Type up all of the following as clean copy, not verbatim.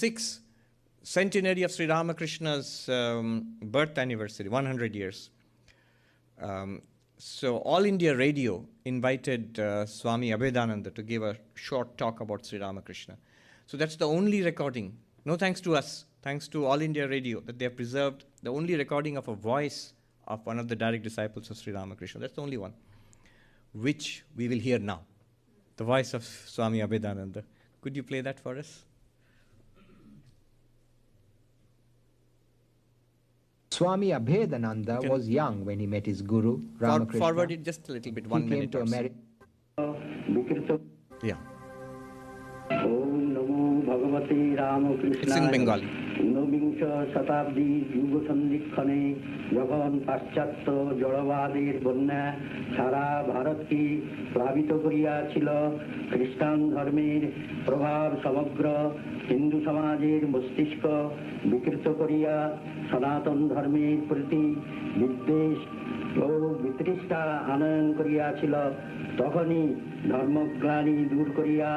6th centenary of Sri Ramakrishna's birth anniversary, 100 years. So All India Radio invited Swami Abhedananda to give a short talk about Sri Ramakrishna. So that's the only recording, no thanks to us, thanks to All India Radio, that they have preserved the only recording of a voice of one of the direct disciples of Sri Ramakrishna. That's the only one, which we will hear now. The voice of Swami Abhedananda. Could you play that for us? Swami Abhedananda was young when he met his guru, Ramakrishna. Forward it just a little bit, 1 minute. He came to America. Yeah. It's in Bengali. ঊনবিংশ শতাব্দীর যুগ সন্ধিক্ষণে যখন পাশ্চাত্য জড়বাদের বন্যা সারা ভারতকে প্লাবিত করিয়াছিল, খ্রিস্টান ধর্মের প্রভাব সমগ্র হিন্দু সমাজের মস্তিষ্ক বিকৃত করিয়া সনাতন ধর্মের প্রতি বিদ্বেষ ও বিতৃষ্ণা আনয়ন করিয়াছিল, তখনই ধর্মগ্লানি দূর করিয়া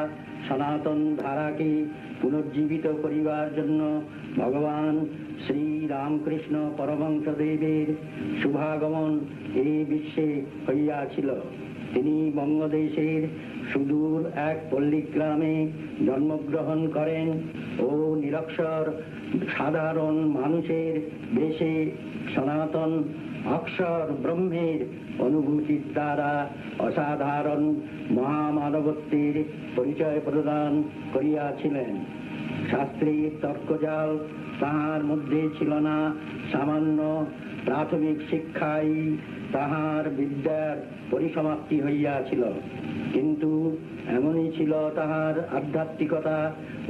সনাতন ধারাকে পুনর্জীবিত করিবার জন্য ভগবান শ্রী রামকৃষ্ণ পরমহংসদেবের শুভাগমন এই বিশ্বে হইয়াছিল। তিনি বঙ্গদেশের সুদূর এক পল্লীগ্রামে জন্মগ্রহণ করেন ও নিরক্ষর সাধারণ মানুষের বেশে সনাতন অক্ষর ব্রহ্মের অনুভূতির দ্বারা অসাধারণ মহামানবত্বের পরিচয় প্রদান করিয়াছিলেন। শাস্ত্রের তর্কজাল তাহার মধ্যে ছিল না, সামান্য প্রাথমিক শিক্ষাই তাহার বিদ্যার পরিসমাপ্তি হইয়াছিল। কিন্তু এমনই ছিল তাহার আধ্যাত্মিকতা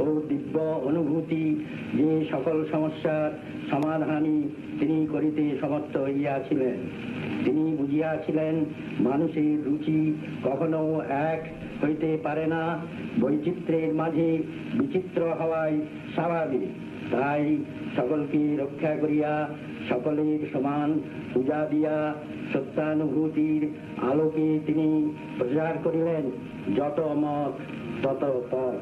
ও দিব্য অনুভূতি যে সকল সমস্যার সমাধানই তিনি করিতে সমর্থ হইয়াছিলেন। তিনি বুঝিয়াছিলেন মানুষের রুচি কখনো এক হইতে পারে না, বৈচিত্র্যের মাঝে বিচিত্র হওয়াই স্বাভাবিক। তাই সকলকে রক্ষা করিয়া সকলের সমান পূজা দিয়া সত্যানুভূতির আলোকে তিনি প্রচার করিলেন, যত মত তত পথ,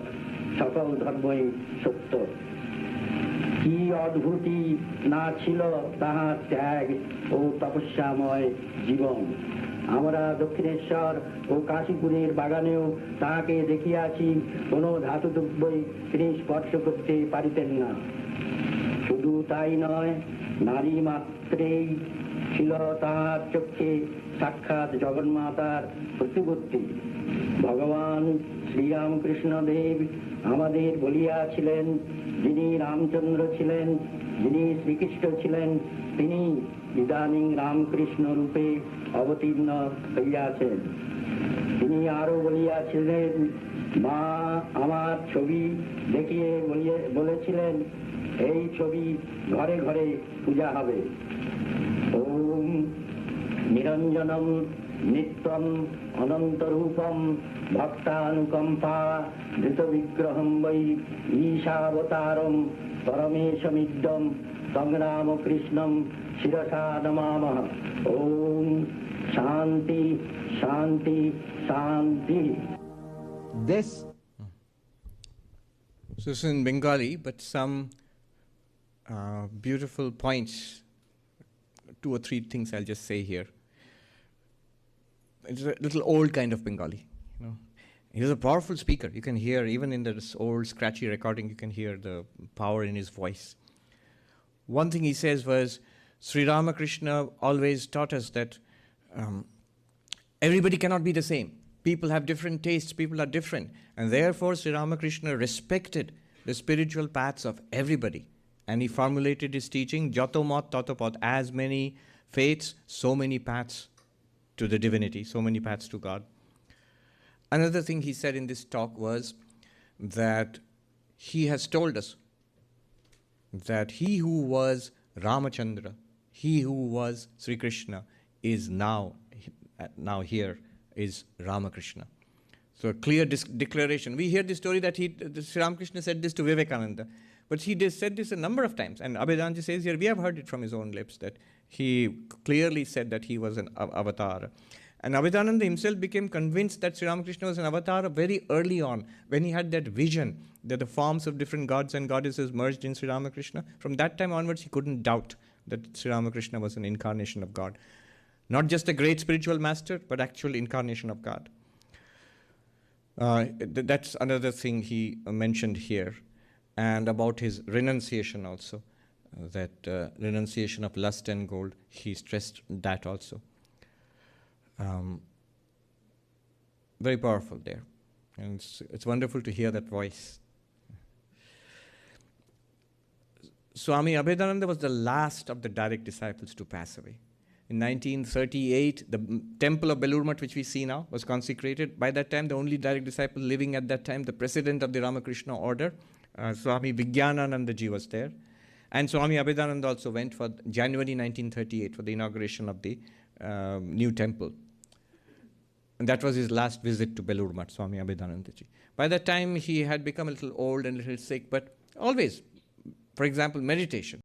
সকল ধর্মই সত্য। কি অদ্ভুতি না ছিল তাহার ত্যাগ ও তপস্যাময় জীবন! আমরা দক্ষিণেশ্বর ও কাশীপুরের বাগানেও তাহাকে দেখিয়াছি, কোনো ধাতুদ্রব্যই তিনি স্পর্শ করতে পারিতেন না। শুধু তাই নয়, নারী মাত্রেই ছিল তাহার চক্ষে সাক্ষাৎ জগন্মাতার প্রতিপত্তি। ভগবান শ্রীরামকৃষ্ণ দেব আমাদের বলিয়াছিলেন, যিনি রামচন্দ্র ছিলেন, যিনি শ্রীকৃষ্ণ ছিলেন, তিনি ইদানীং রামকৃষ্ণ রূপে অবতীর্ণ হইয়াছেন। তিনি আরো বলিয়াছিলেন, মা আমার ছবি দেখিয়ে বলেছিলেন, এই ছবি ঘরে ঘরে পূজা হবে। ওম নিরঞ্জনম নিত্যম অনন্তরূপম ভক্তানুকম্পা ধৃত বিগ্রহম বৈ ঈশাবতারম পরমেশমিদ্যম তং রামকৃষ্ণম শিরসা নমামঃ। ওম শান্তি শান্তি শান্তি। This So this is in Bengali, but some beautiful points, 2 or 3 things I'll just say here. It's a little old kind of Bengali, you know. He's a powerful speaker. You can hear, even in this old scratchy recording, you can hear the power in his voice. One thing he says was, Sri Ramakrishna always taught us that everybody cannot be the same. People have different tastes, people are different. And therefore, Sri Ramakrishna respected the spiritual paths of everybody. And he formulated his teaching, Jato mat tato path, as many faiths, so many paths to the divinity, so many paths to God. Another thing he said in this talk was that he has told us that he who was Ramachandra, he who was Sri Krishna, is now here is Ramakrishna. So a clear declaration. We hear the story that Sri Ramakrishna said this to Vivekananda, but he said this a number of times. And Abhedananda Ji says here, we have heard it from his own lips, that he clearly said that he was an avatar. And Abhedananda himself became convinced that Sri Ramakrishna was an avatar very early on, when he had that vision that the forms of different gods and goddesses merged in Sri Ramakrishna. From that time onwards, he couldn't doubt that Sri Ramakrishna was an incarnation of God. Not just a great spiritual master, but actual incarnation of God. That's another thing he mentioned here. And about his renunciation also, that renunciation of lust and gold, he stressed that also. Very powerful there. And it's wonderful to hear that voice. Swami Abhedananda was the last of the direct disciples to pass away. In 1938, the temple of Belur Math, which we see now, was consecrated. By that time, the only direct disciple living at that time, the president of the Ramakrishna order, Swami Vijnanananda Ji, was there. And Swami Abhedananda also went for January 1938 for the inauguration of the new temple. And that was his last visit to Belur Math, Swami Abhedananda Ji. By that time, he had become a little old and a little sick, but always, for example, meditation.